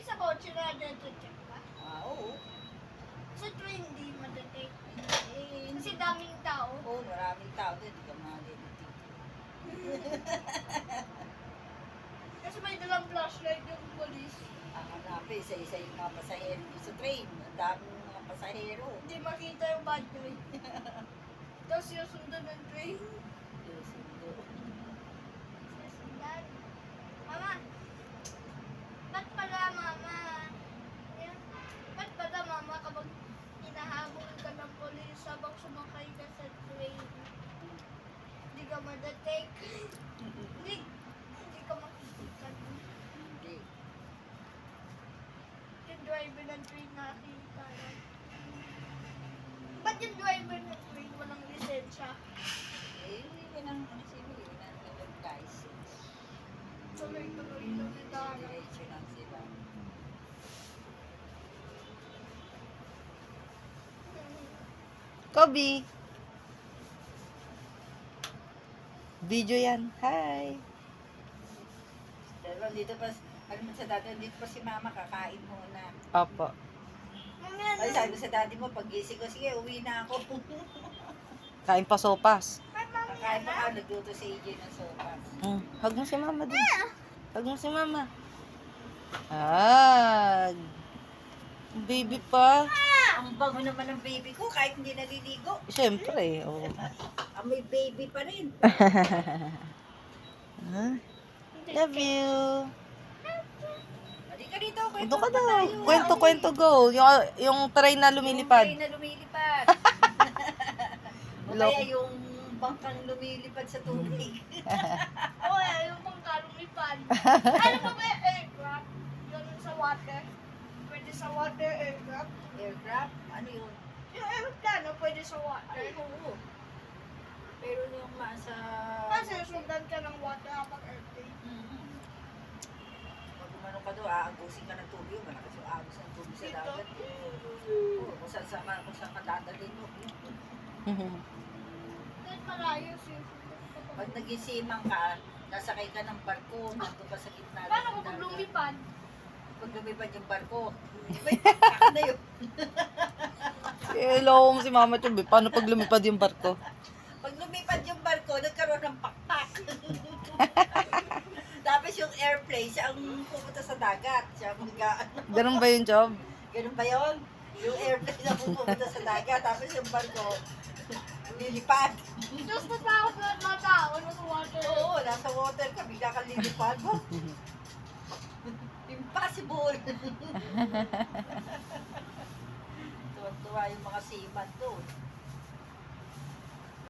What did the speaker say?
Sa kotse na check ka? Oo. Sa train hindi madetect. Eh, Kasi daming tao. Oo, maraming tao doon. Hindi ka makalimutin. Kasi may dalang flashlight yung polis. Ang hanapin, isa-isa yung mga pasahero doon sa train. Ang daming mga pasahero. Hindi makita yung bad boy. Tapos yung sundan ng train. Diyos ko. Sasundan. Mama! Ba't pala mama? Ba't pala mama kapag hinahabol ka ng polis habang sumakay ka sa train? Hindi ka madetect. Hindi ka makikita. Hindi. Yung driver ng train nakita. Ba't yung driver ng train walang lisensya? Eh, yun ang sino yun ang license. Tuloy-tuloy lang yung daan. Diretso lang sila. Kobe. Video yan. Hi. Pero dito pa, ano man sa dati, dito pa si mama, kakain muna. Opo. Mamaya Ay, na. sabi ko sa daddy mo, pag gising ko, sige, uwi na ako. Kain pa sopas. Kakain pa ka, nagluto si AJ ng sopas. Hug mo si mama din. Hug mo si mama. Hug. Baby pa. Ang bango naman ng baby ko, kahit hindi naliligo. Siyempre. Oh. May baby pa rin. Love you. Halika dito, kwento Doon ka pa daw. tayo. Kwento, go. Yung train na lumilipad. Yung train na lumilipad. O kaya yung bangkang lumilipad sa tubig. Oo, yung pang kalumipad. Ano ba ba yung aircraft? Ganun sa water? Pwede sa water aircraft? Aircraft? Ano yun? Yung aeroplano pwede sa water. Ay, oo. Pero yung sa... Kasi sundan ka ng water habang airplane. Pag umano ka doon, aagusin ka ng tubig. Malakas yung agos ng tubig sa Dito. dagat. Oo, kung saan ka dadalhin mo. Kahit malayo siya. Pag nagisimang ka, nasakay ka ng barko, nandun ka sa gitna. Paano ng kung dagat. lumipad? Pag lumipad yung barko, may pakpak na yun. Hello mo si Mama Chubby. Paano pag lumipad yung barko? Pag lumipad yung barko, nagkaroon ng pakpak. Tapos yung airplane, siya ang pupunta sa dagat. Siya ang Ganun ba yung job? ganun ba yun? Yung airplane ang pupunta sa dagat, tapos yung barko, lilipad. Diyos na tao na mga tao sa water. Oo, nasa water ka, bigla kang lilipad mo. Impossible! Tuwan-tuwa yung mga seaman doon.